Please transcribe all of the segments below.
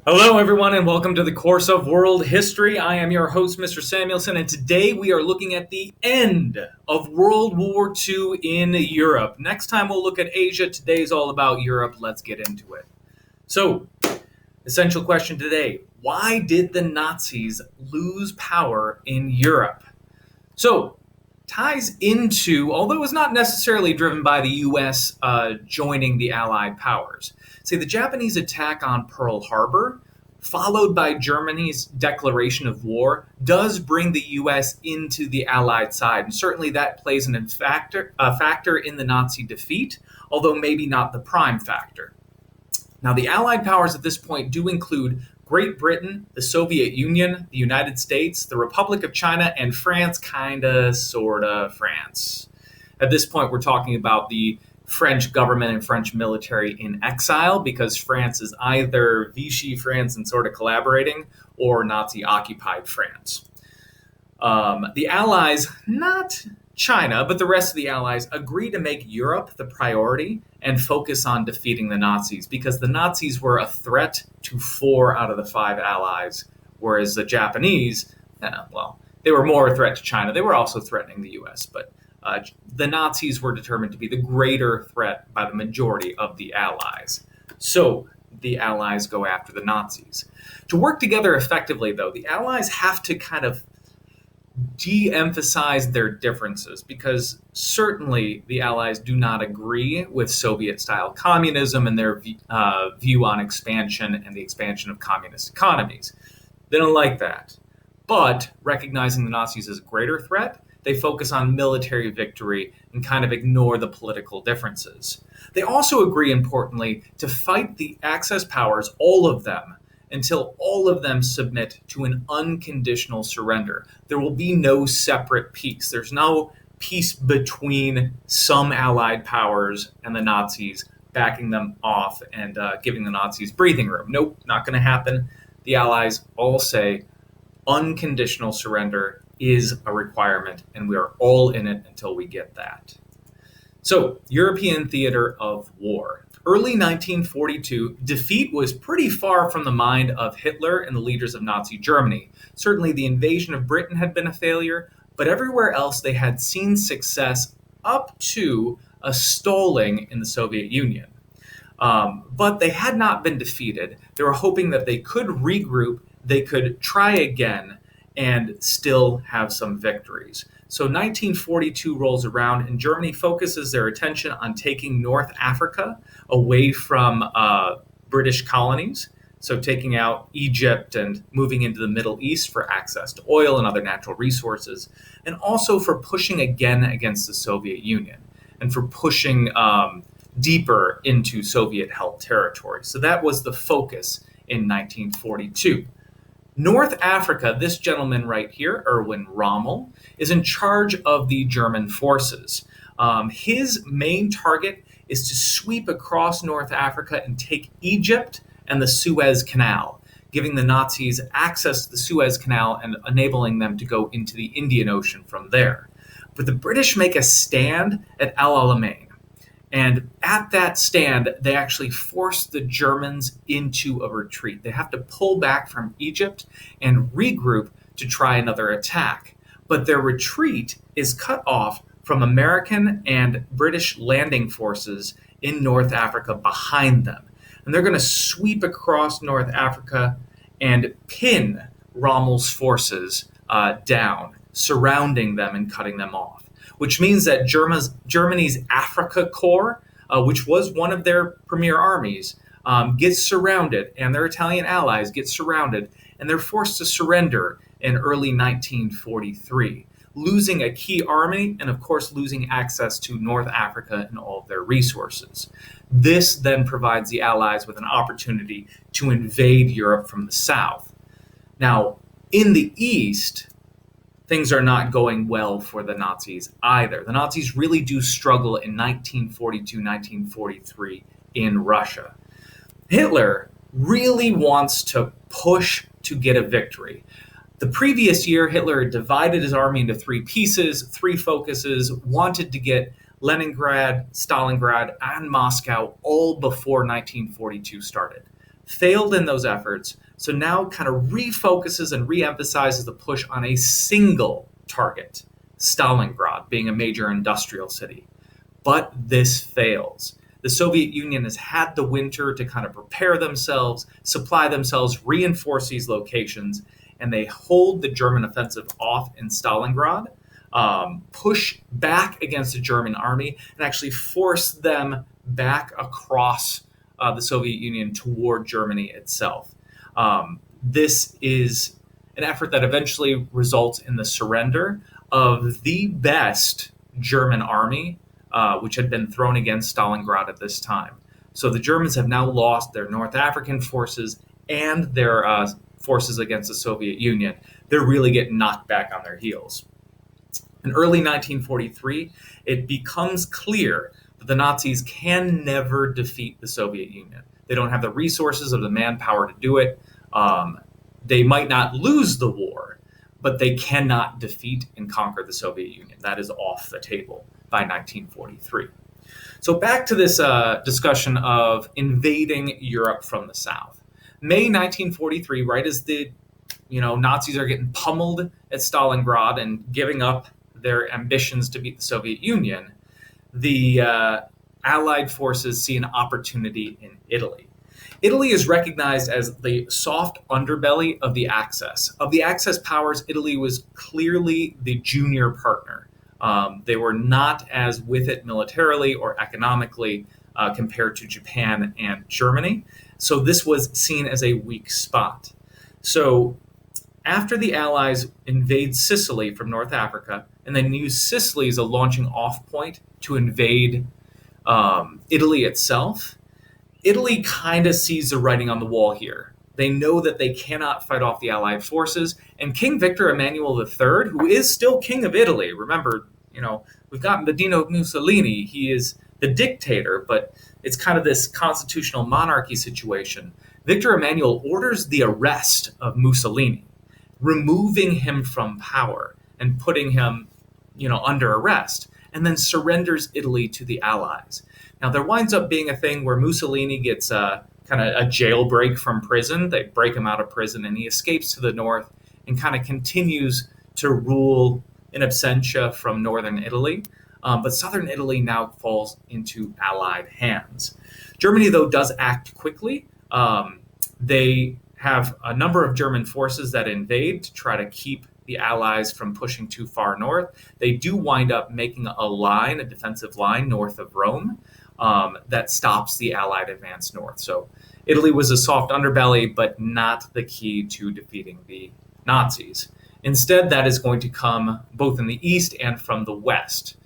Hello, everyone, and welcome to the course of world history. I am your host, Mr. Samuelson, and today we are looking at the end of World War II in Europe. Next time we'll look at Asia. Today is all about Europe. Let's get into it. So, essential question today: why did the Nazis lose power in Europe? So, ties into, although it was not necessarily driven by the U.S. Joining the Allied powers. Say the Japanese attack on Pearl Harbor, followed by Germany's declaration of war, does bring the U.S. into the Allied side, and certainly that plays a factor in the Nazi defeat, although maybe not the prime factor. Now, the Allied powers at this point do include Great Britain, the Soviet Union, the United States, the Republic of China, and France, kinda, sorta France. At this point, we're talking about the French government and French military in exile because France is either Vichy France and sort of collaborating or Nazi-occupied France. The Allies, not China, but the rest of the Allies, agree to make Europe the priority and focus on defeating the Nazis because the Nazis were a threat to 4 out of the 5 Allies, whereas the Japanese, they were more a threat to China. They were also threatening the U.S., but the Nazis were determined to be the greater threat by the majority of the Allies. So the Allies go after the Nazis. To work together effectively, though, the Allies have to kind of de-emphasize their differences because certainly the Allies do not agree with Soviet-style communism and their view on expansion and the expansion of communist economies. They don't like that. But recognizing the Nazis as a greater threat, they focus on military victory and kind of ignore the political differences. They also agree, importantly, to fight the Axis powers, all of them, until all of them submit to an unconditional surrender. There will be no separate peace. There's no peace between some Allied powers and the Nazis, backing them off and giving the Nazis breathing room. Nope, not going to happen. The Allies all say unconditional surrender is a requirement, and we are all in it until we get that. So, European theater of war. Early 1942, defeat was pretty far from the mind of Hitler and the leaders of Nazi Germany. Certainly, the invasion of Britain had been a failure, but everywhere else they had seen success up to a stalling in the Soviet Union. But they had not been defeated. They were hoping that they could regroup, they could try again, and still have some victories. So 1942 rolls around, and Germany focuses their attention on taking North Africa away from British colonies, so taking out Egypt and moving into the Middle East for access to oil and other natural resources, and also for pushing again against the Soviet Union, and for pushing deeper into Soviet-held territory. So that was the focus in 1942. North Africa, this gentleman right here, Erwin Rommel, is in charge of the German forces. His main target is to sweep across North Africa and take Egypt and the Suez Canal, giving the Nazis access to the Suez Canal and enabling them to go into the Indian Ocean from there. But the British make a stand at El Alamein. And at that stand, they actually force the Germans into a retreat. They have to pull back from Egypt and regroup to try another attack. But their retreat is cut off from American and British landing forces in North Africa behind them. And they're going to sweep across North Africa and pin Rommel's forces down, surrounding them and cutting them off. Which means that Germany's Africa Corps, which was one of their premier armies, gets surrounded, and their Italian allies get surrounded, and they're forced to surrender in early 1943, losing a key army and, of course, losing access to North Africa and all of their resources. This then provides the Allies with an opportunity to invade Europe from the south. Now, in the east, things are not going well for the Nazis either. The Nazis really do struggle in 1942, 1943 in Russia. Hitler really wants to push to get a victory. The previous year, Hitler divided his army into 3 pieces, 3 focuses, wanted to get Leningrad, Stalingrad, and Moscow all before 1942 started. failed in those efforts, so now kind of refocuses and reemphasizes the push on a single target, Stalingrad being a major industrial city. But this fails. The Soviet Union has had the winter to kind of prepare themselves, supply themselves, reinforce these locations, and they hold the German offensive off in Stalingrad, push back against the German army, and actually force them back across the Soviet Union toward Germany itself. This is an effort that eventually results in the surrender of the best German army, which had been thrown against Stalingrad at this time. So the Germans have now lost their North African forces and their forces against the Soviet Union. They're really getting knocked back on their heels. In early 1943, it becomes clear that the Nazis can never defeat the Soviet Union. They don't have the resources or the manpower to do it. They might not lose the war, but they cannot defeat and conquer the Soviet Union. That is off the table by 1943. So back to this discussion of invading Europe from the south. May 1943, right as the Nazis are getting pummeled at Stalingrad and giving up their ambitions to beat the Soviet Union, the Allied forces see an opportunity in Italy. Italy is recognized as the soft underbelly of the Axis. Of the Axis powers, Italy was clearly the junior partner. They were not as with it militarily or economically compared to Japan and Germany. So this was seen as a weak spot. So after the Allies invade Sicily from North Africa and then use Sicily as a launching off point to invade Italy itself, Italy kind of sees the writing on the wall here. They know that they cannot fight off the Allied forces, and King Victor Emmanuel III, who is still king of Italy, remember, we've got Benito Mussolini, he is the dictator, but it's kind of this constitutional monarchy situation. Victor Emmanuel orders the arrest of Mussolini, removing him from power and putting him, under arrest, and then surrenders Italy to the Allies. Now, there winds up being a thing where Mussolini gets kind of a jailbreak from prison. They break him out of prison, and he escapes to the north and kind of continues to rule in absentia from northern Italy. But southern Italy now falls into Allied hands. Germany, though, does act quickly. They have a number of German forces that invade to try to keep the Allies from pushing too far north. They do wind up making a defensive line north of Rome that stops the Allied advance north. So Italy was a soft underbelly, but not the key to defeating the Nazis. Instead, that is going to come both in the east and from the west.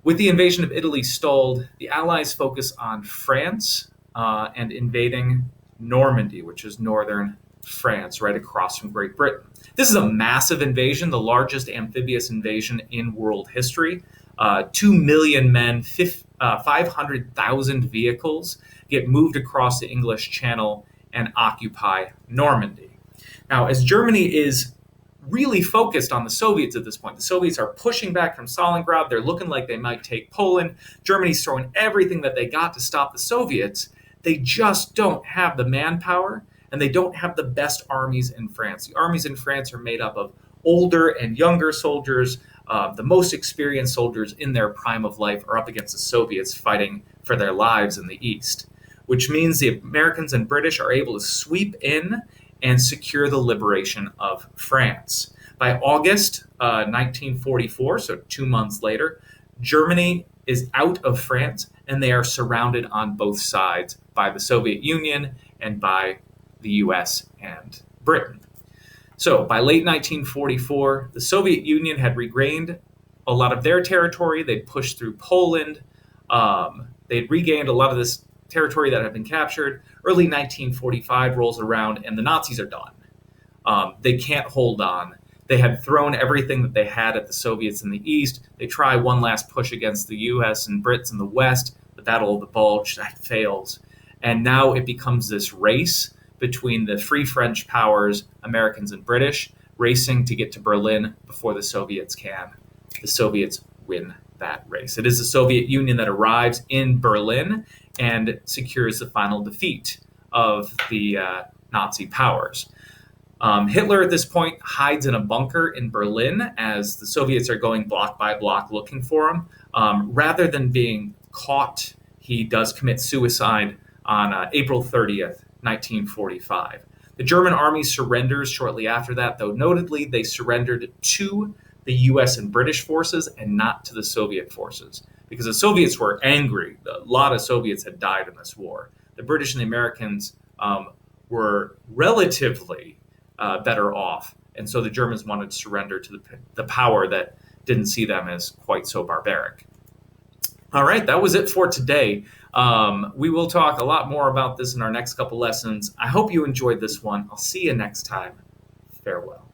With the invasion of Italy stalled, the Allies focus on France and invading Normandy, which is northern France, right across from Great Britain. This is a massive invasion, the largest amphibious invasion in world history. 2 million men, 500,000 vehicles get moved across the English Channel and occupy Normandy. Now, as Germany is really focused on the Soviets at this point, the Soviets are pushing back from Stalingrad. They're looking like they might take Poland. Germany's throwing everything that they got to stop the Soviets. They just don't have the manpower, and they don't have the best armies in France. The armies in France are made up of older and younger soldiers. The most experienced soldiers in their prime of life are up against the Soviets fighting for their lives in the East, which means the Americans and British are able to sweep in and secure the liberation of France. By August 1944, so 2 months later, Germany is out of France, and they are surrounded on both sides by the Soviet Union and by the US and Britain. So by late 1944, the Soviet Union had regained a lot of their territory. They'd pushed through Poland. They'd regained a lot of this territory that had been captured. Early 1945 rolls around, and the Nazis are done. They can't hold on. They had thrown everything that they had at the Soviets in the East. They try one last push against the US and Brits in the West. The Battle of the Bulge, that fails. And now it becomes this race between the Free French powers, Americans and British, racing to get to Berlin before the Soviets can. The Soviets win that race. It is the Soviet Union that arrives in Berlin and secures the final defeat of the Nazi powers. Hitler at this point hides in a bunker in Berlin as the Soviets are going block by block looking for him. Rather than being caught, he does commit suicide on April 30th, 1945. The German army surrenders shortly after that, though notably they surrendered to the U.S. and British forces and not to the Soviet forces, because the Soviets were angry. A lot of Soviets had died in this war. The British and the Americans were relatively better off. And so the Germans wanted to surrender to the power that didn't see them as quite so barbaric. All right, that was it for today. We will talk a lot more about this in our next couple lessons. I hope you enjoyed this one. I'll see you next time. Farewell.